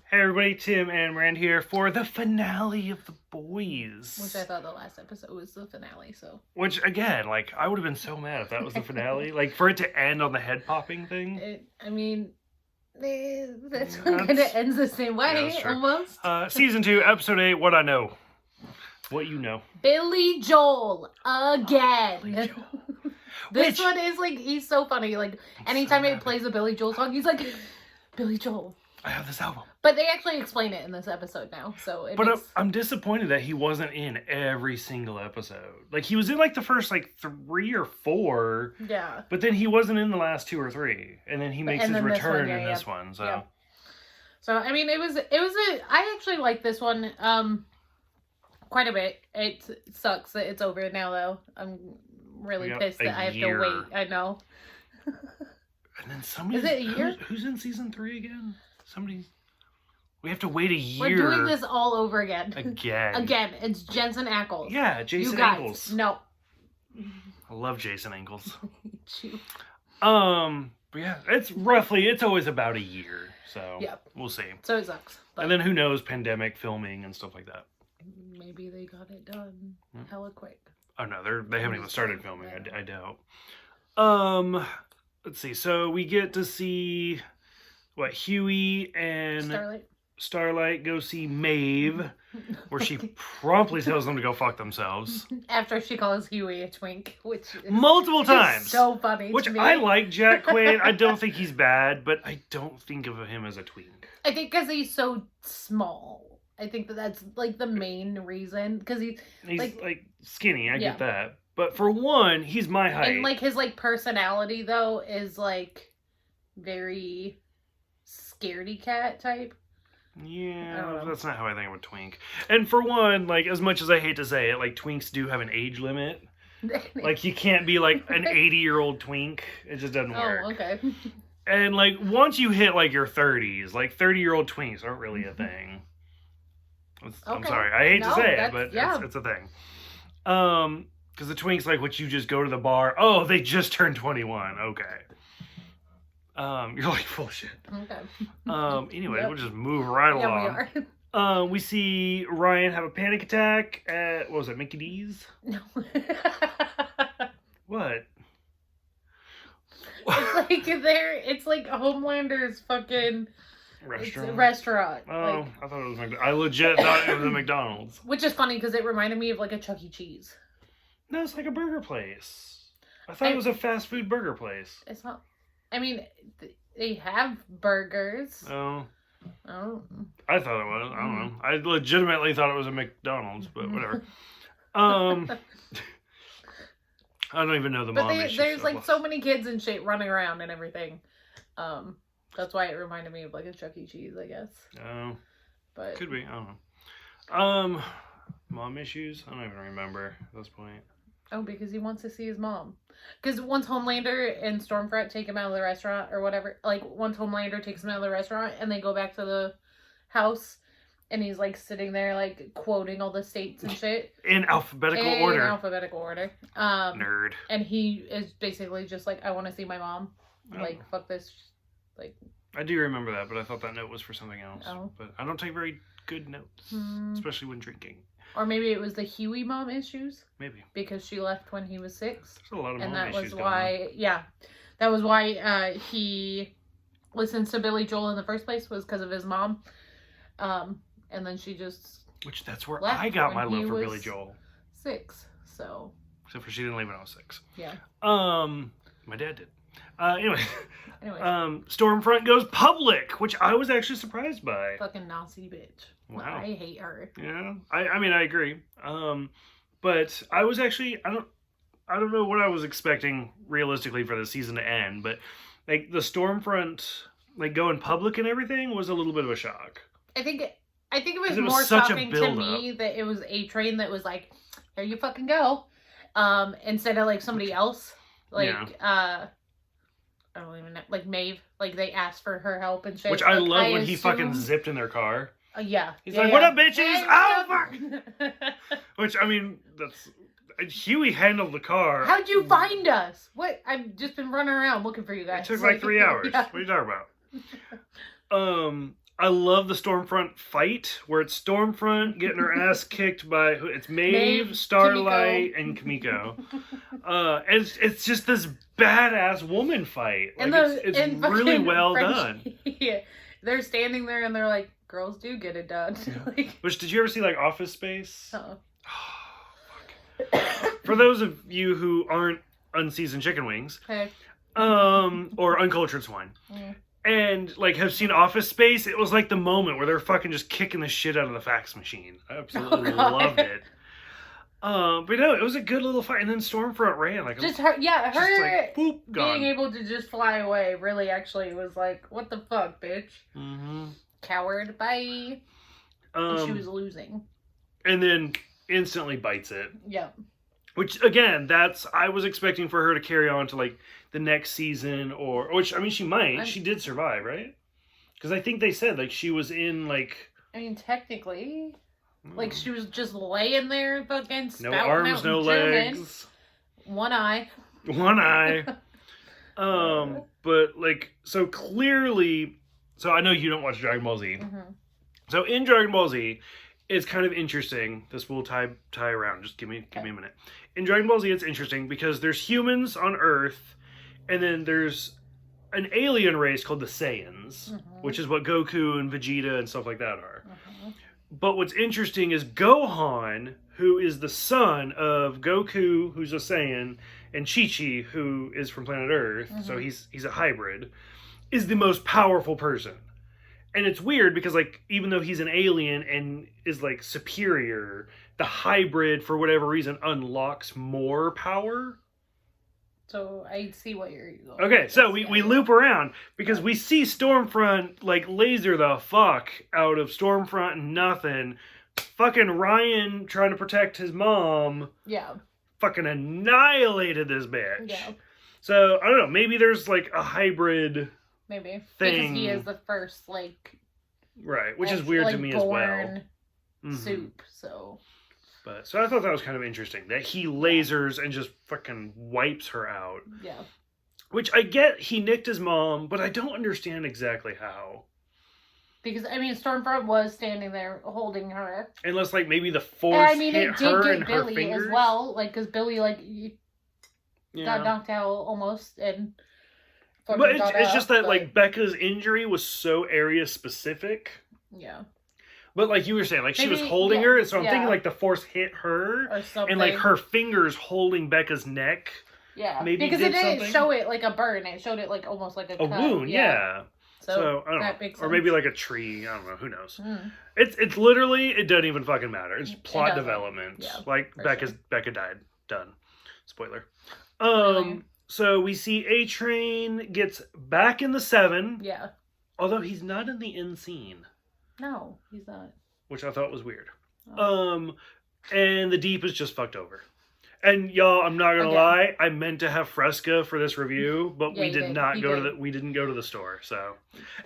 Hey everybody, Tim and Miranda here for the finale of The Boys. Which I thought the last episode was the finale, so. Which, again, like, I would have been so mad if that was the finale. Like, for it to end on the head popping thing. That's kind of ends the same way, almost. Season 2, Episode 8, What I Know. What you know. Billy Joel, again. This one is, like, he's so funny. Like, anytime he plays a Billy Joel song, he's like, Billy Joel. I have this album. But they actually explain it in this episode now, so I'm disappointed that he wasn't in every single episode. Like, he was in, like, the first, like, 3 or 4. Yeah. But then he wasn't in the last 2 or 3. And then he makes his return in this one, so. Yeah. So, I mean, I actually like this one, quite a bit. It sucks that it's over now, though. I'm really pissed that I have to wait. I know. And then somebody... Is it a year? Who's in season 3 again? We have to wait a year. We're doing this all over again. Again. It's Jensen Ackles. Yeah, Jason Ackles. No. I love Jason Ackles. But yeah, it's always about a year. So we'll see. So it sucks. But... And then who knows, pandemic filming and stuff like that. Maybe they got it done hella quick. Oh no, they haven't even started filming. I doubt. Let's see. So we get to see Huey and Starlight go see Maeve, where she promptly tells them to go fuck themselves. After she calls Huey a twink, which is multiple times. So funny. Which to me. I like Jack Quaid. I don't think he's bad, but I don't think of him as a twink. I think because he's so small. I think that's like the main reason. Because he's like skinny. I get that. But for one, he's my height. And like his like personality though is like very scaredy cat type. Yeah, that's not how I think of a twink. And for one, like, as much as I hate to say it, like, twinks do have an age limit. Like, you can't be, like, an 80-year-old twink. It just doesn't work. Oh, okay. And, like, once you hit, like, your 30s, like, 30-year-old twinks aren't really a thing. I'm sorry. I hate to say it, but it's a thing. Because the twinks, like, what you just go to the bar, oh, they just turned 21. Okay. You're like, full of shit. Okay. Anyway, we'll just move right along. We are. We see Ryan have a panic attack at, what was it, Mickey D's? No. What? It's like Homelander's fucking restaurant. Oh, I thought it was McDonald's. I legit thought it was a McDonald's. Which is funny because it reminded me of like a Chuck E. Cheese. No, it's like a burger place. I thought it was a fast food burger place. It's not. I mean, they have burgers. Oh. Oh. I thought it was. I don't know. I legitimately thought it was a McDonald's, but whatever. I don't even know the mom issues. There's like so many kids and shit running around and everything. That's why it reminded me of like a Chuck E. Cheese, I guess. Oh. But could be. I don't know. Mom issues? I don't even remember at this point. Oh, because he wants to see his mom. Because once Homelander and Stormfront take him out of the restaurant or whatever, like once Homelander takes him out of the restaurant and they go back to the house and he's like sitting there like quoting all the states and shit. In alphabetical order. Nerd. And he is basically just like, I want to see my mom. Oh. Like, fuck this. Like. I do remember that, but I thought that note was for something else. Oh. But I don't take very good notes, especially when drinking. Or maybe it was the Huey mom issues. Maybe. because she left when he was 6. There's a lot of mom and that issues was why, that was why he listens to Billy Joel in the first place, was because of his mom. And then she just Which that's where I got my love for Billy Joel. 6, so. Except for she didn't leave when I was 6. Yeah. My dad did. Anyway. Stormfront goes public, which I was actually surprised by. Fucking Nazi bitch. Wow. I hate her. Yeah. I mean, I agree. But I was actually, I don't know what I was expecting realistically for the season to end, but like the Stormfront, like going public and everything was a little bit of a shock. I think it was more shocking to me that it was A-Train that was like, here you fucking go. Instead of like somebody else. Like, I don't even know. Like Maeve. Like they asked for her help and shit. Which I love when he fucking zipped in their car. Yeah. He's like, what up, bitches? Oh, fuck! Which, I mean, that's... Huey handled the car. How'd you find us? What? I've just been running around looking for you guys. It took like 3 hours. Yeah. What are you talking about? I love the Stormfront fight where it's Stormfront getting her ass kicked by it's Maeve, Starlight, Kimiko. And Kimiko. It's just this badass woman fight. Like, it's really well done. Yeah. They're standing there and they're like, girls do get it done. Yeah. Like, which, did you ever see like Office Space? Uh-uh. For those of you who aren't unseasoned chicken wings, okay. Or uncultured swine. And, like, have seen Office Space, it was, like, the moment where they're fucking just kicking the shit out of the fax machine. I absolutely loved it. But no, it was a good little fight. And then Stormfront ran. Like, just her, yeah, her just like, boop, being able to just fly away really actually was like, what the fuck, bitch? Mm-hmm. Coward, bye. She was losing. And then instantly bites it. Yeah. Which, again, I was expecting for her to carry on to, like, the next season, which, I mean, she might. She did survive, right? Because I think they said, like, she was in, like... I mean, technically, like, she was just laying there fucking spouting no arms, no legs. One eye. One eye. But, like, so clearly... So I know you don't watch Dragon Ball Z. Mm-hmm. So in Dragon Ball Z... It's kind of interesting. This will tie around. Just give me a minute. In Dragon Ball Z, it's interesting because there's humans on Earth, and then there's an alien race called the Saiyans, which is what Goku and Vegeta and stuff like that are. But what's interesting is Gohan, who is the son of Goku, who's a Saiyan, and Chi-Chi, who is from planet Earth, so he's a hybrid, is the most powerful person. And it's weird because, like, even though he's an alien and is, like, superior, the hybrid, for whatever reason, unlocks more power. So, I see what you're going. Okay, so we loop around because we see Stormfront, like, laser the fuck out of Stormfront and nothing. Fucking Ryan, trying to protect his mom. Yeah. Fucking annihilated this bitch. Yeah. So, I don't know, maybe there's, like, a hybrid... Maybe. Thing. Because he is the first, like... Right, which is weird to me as well. Soup, so... So I thought that was kind of interesting. That he lasers and just fucking wipes her out. Yeah. Which I get, he nicked his mom, but I don't understand exactly how. Because, I mean, Stormfront was standing there holding her. Unless, like, maybe the force hit her and her fingers. Billy as well. Like, because Billy, like, got knocked out almost, and... But it's just that, like, Becca's injury was so area specific. Yeah. But like you were saying, like, she was holding her, so I'm thinking, like, the force hit her. Or something. And, like, her fingers holding Becca's neck. Yeah. Maybe because it didn't show it like a burn. It showed it, like, almost like a cut. Wound, yeah. So I don't know. Makes sense. Or maybe, like, a tree. I don't know. Who knows? It's literally, it doesn't even fucking matter. It's plot development. Yeah, like, Becca died. Done. Spoiler. Really? So we see A-Train gets back in the 7. Yeah. Although he's not in the end scene. No, he's not. Which I thought was weird. Oh. And the Deep is just fucked over. And y'all, I'm not gonna lie, I meant to have Fresca for this review, but we did not go to we didn't go to the store. So,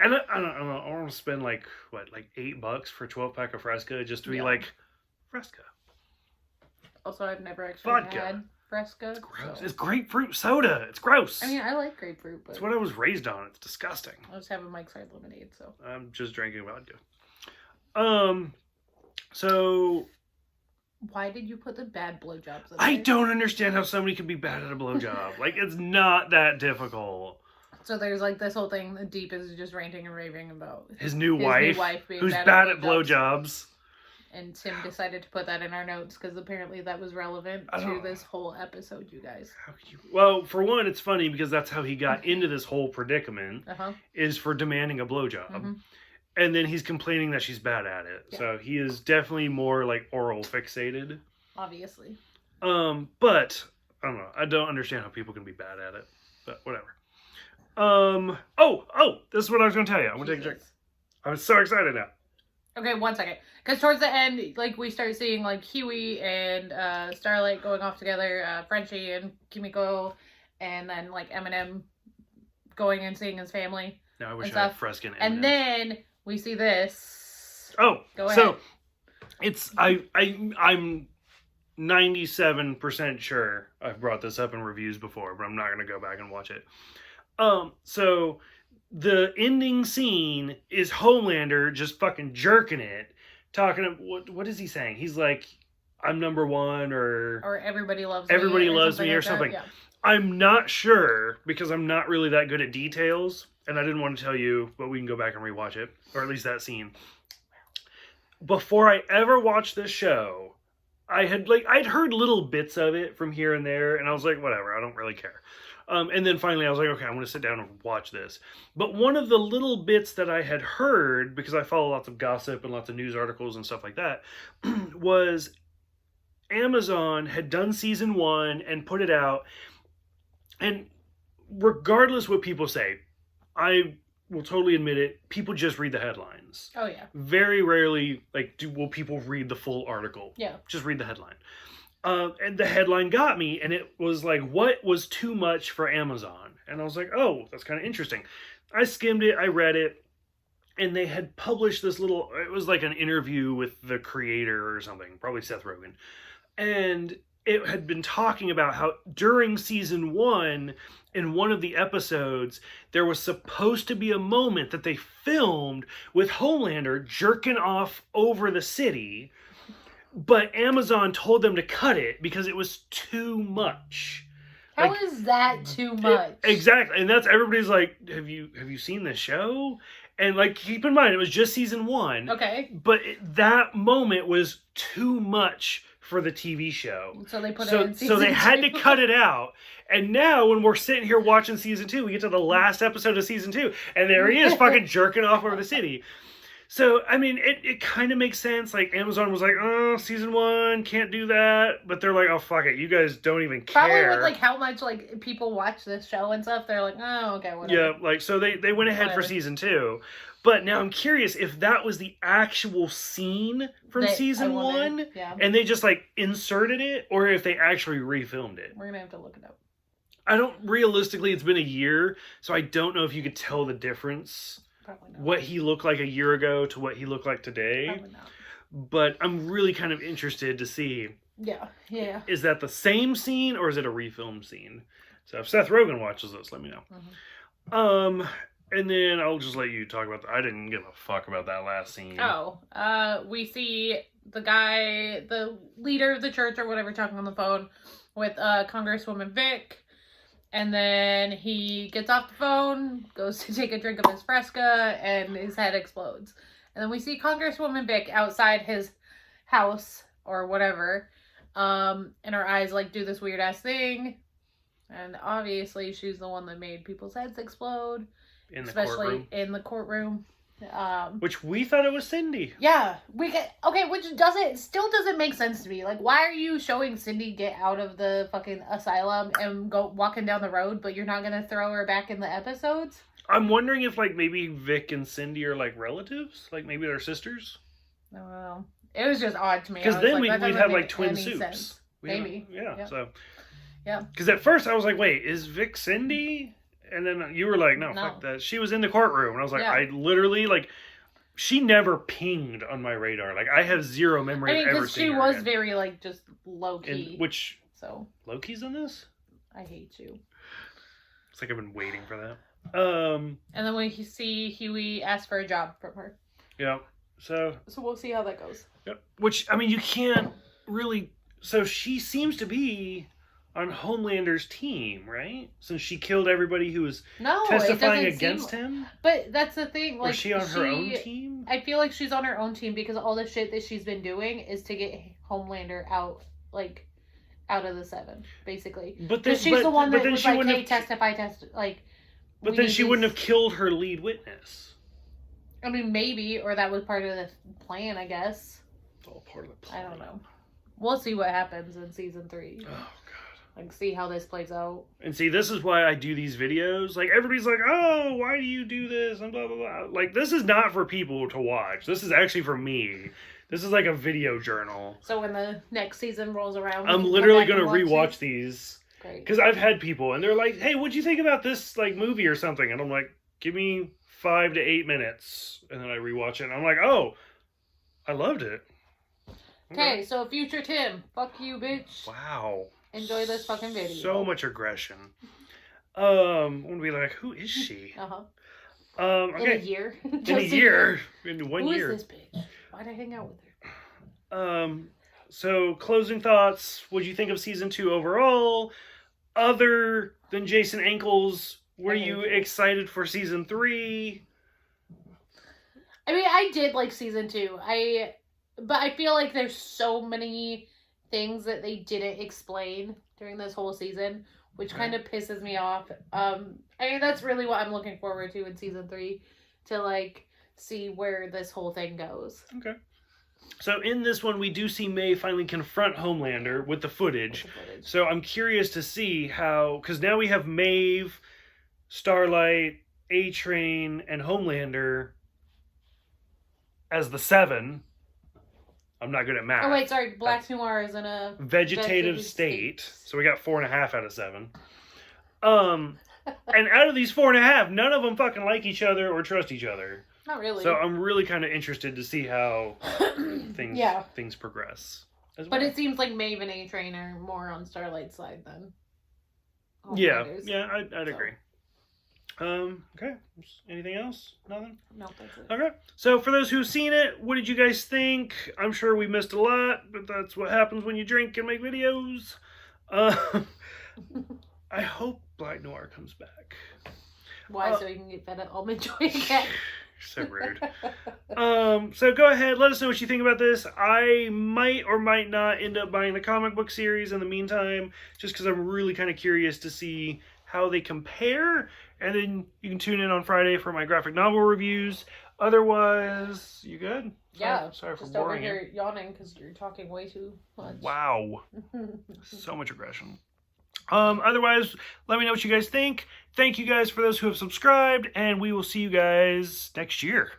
and I don't know, I want to spend like $8 for a 12-pack of Fresca just to be like Fresca. Also, I've never actually had Fresca. It's gross. So. It's grapefruit soda. It's gross. I mean, I like grapefruit, but... It's what I was raised on. It's disgusting. I was having Mike's Hard Lemonade, so... I'm just drinking vodka. So... Why did you put the bad blowjobs in I don't understand how somebody can be bad at a blowjob. Like, it's not that difficult. So there's, like, this whole thing. The Deep is just ranting and raving about... His new wife being who's bad at blowjobs. And Tim decided to put that in our notes because apparently that was relevant to this whole episode, you guys. How could you... Well, for one, it's funny because that's how he got into this whole predicament, is for demanding a blowjob. And then he's complaining that she's bad at it. Yeah. So he is definitely more, like, oral fixated. Obviously. But, I don't know. I don't understand how people can be bad at it. But whatever. This is what I was going to tell you. I'm going to take a drink. I'm so excited now. Okay, 1 second. Because towards the end, like, we start seeing, like, Huey and Starlight going off together, Frenchie and Kimiko, and then, like, Eminem going and seeing his family. No, I wish I had Fresca and Eminem. And then we see this. Oh, go ahead. So it's I'm 97% sure I've brought this up in reviews before, but I'm not going to go back and watch it. So the ending scene is Homelander just fucking jerking it, talking. What is he saying? He's like, "I'm number one," or everybody loves me, or something. Yeah. I'm not sure because I'm not really that good at details, and I didn't want to tell you, but we can go back and rewatch it, or at least that scene. Before I ever watched this show, I'd heard little bits of it from here and there, and I was like, whatever, I don't really care. And then finally I was like, okay, I'm going to sit down and watch this. But one of the little bits that I had heard, because I follow lots of gossip and lots of news articles and stuff like that, was Amazon had done season 1 and put it out. And regardless what people say, I will totally admit it, people just read the headlines. Oh, yeah. Very rarely, will people read the full article. Yeah. Just read the headline. And the headline got me, and it was like, what was too much for Amazon? And I was like, oh, that's kind of interesting. I skimmed it, I read it, and they had published this it was like an interview with the creator or something, probably Seth Rogen. And it had been talking about how during season 1, in one of the episodes, there was supposed to be a moment that they filmed with Homelander jerking off over the city, but Amazon told them to cut it because it was too much. How is that too much? Exactly. And that's, everybody's like, have you seen this show? And keep in mind, it was just season 1. Okay. But that moment was too much for the TV show. So they put it in season 2. So they had to cut it out. And now when we're sitting here watching season 2, we get to the last episode of season 2, and there he is fucking jerking off over the city. So, I mean, it kind of makes sense. Amazon was like, oh, season 1, can't do that. But they're like, oh, fuck it. You guys don't even care. Probably with, how much, people watch this show and stuff. They're like, oh, okay, whatever. Yeah, so they went ahead for season 2. But now I'm curious if that was the actual scene from season 1. Yeah. And they just, inserted it, or if they actually refilmed it. We're going to have to look it up. Realistically, it's been a year, so I don't know if you could tell the difference. Probably not. What he looked like a year ago to what he looked like today. Probably not. But I'm really kind of interested to see. Yeah. Is that the same scene or is it a refilmed scene? So if Seth Rogen watches this, let me know. Mm-hmm. And then I'll just let you talk about I didn't give a fuck about that last scene. Oh. We see the guy, the leader of the church or whatever, talking on the phone with Congresswoman Vic. And then he gets off the phone, goes to take a drink of his Fresca, and his head explodes. And then we see Congresswoman Vic outside his house, or whatever, and her eyes, do this weird-ass thing. And obviously, she's the one that made people's heads explode. Especially in the courtroom. Which we thought it was Cindy. Yeah. Which still doesn't make sense to me. Why are you showing Cindy get out of the fucking asylum and go walking down the road, but you're not going to throw her back in the episodes? I'm wondering if, maybe Vic and Cindy are, relatives? Maybe they're sisters? I don't know. It was just odd to me. Because then we'd have, twin soups. Maybe. So. Yeah. Because at first I was like, wait, is Vic Cindy? And then you were like, no, fuck that. She was in the courtroom. And I was like, I literally, she never pinged on my radar. I have zero memory of ever seeing her. Because she was very, just low-key. So. Low-key's in this? I hate you. It's like I've been waiting for that. And then when you see Huey ask for a job from her. Yeah. So we'll see how that goes. Yep. Which, you can't really... So she seems to be on Homelander's team, right? Since she killed everybody who was testifying against him. But that's the thing. Was she on her own team? I feel like she's on her own team because all the shit that she's been doing is to get Homelander out, out of the 7, basically. Because she's the one that was hey, testify. But then she wouldn't have killed her lead witness. I mean, maybe, or that was part of the plan, I guess. It's all part of the plan. I don't know. We'll see what happens in season 3. Oh, God. See how this plays out. And see, this is why I do these videos. Everybody's like, oh, why do you do this? And blah, blah, blah. This is not for people to watch. This is actually for me. This is like a video journal. So when the next season rolls around, I'm literally going to rewatch these. Great. Because I've had people, and they're like, hey, what'd you think about this, movie or something? And I'm like, give me 5 to 8 minutes. And then I rewatch it, and I'm like, oh, I loved it. Okay, so future Tim. Fuck you, bitch. Wow. Enjoy this fucking video. So much aggression. I'm gonna be like, who is she? Okay. In a year. In a year. In 1 year. Who is this bitch? Why'd I hang out with her? So closing thoughts. What do you think of season 2 overall? Other than Jason Ankles, were you excited for season 3? I mean, I did like season 2. But I feel like there's so many things that they didn't explain during this whole season, which kind of pisses me off. I mean, that's really what I'm looking forward to in season 3, to like see where this whole thing goes. Okay. So in this one, we do see May finally confront Homelander with the footage. So I'm curious to see how, because now we have Maeve, Starlight, A-Train, and Homelander as the 7. I'm not good at math. Oh wait, sorry. Black Noir is in a vegetative state. So we got 4.5 out of 7. And out of these 4.5, none of them fucking like each other or trust each other. Not really. So I'm really kind of interested to see how things progress. But it seems like Maeve and A-Train are more on Starlight's side than Homelander's. Yeah, I'd agree. Okay. Anything else? Nothing? No, that's it. Okay. So for those who've seen it, what did you guys think? I'm sure we missed a lot, but that's what happens when you drink and make videos. I hope Black Noir comes back. Why? So you can get fed up almond joy again? So rude. So go ahead, let us know what you think about this. I might or might not end up buying the comic book series in the meantime, just because I'm really kind of curious to see how they compare. And then you can tune in on Friday for my graphic novel reviews. Otherwise, you good? Yeah. Sorry for just boring over here yawning because you're talking way too much. Wow. So much aggression. Otherwise, let me know what you guys think. Thank you guys for those who have subscribed, and we will see you guys next year.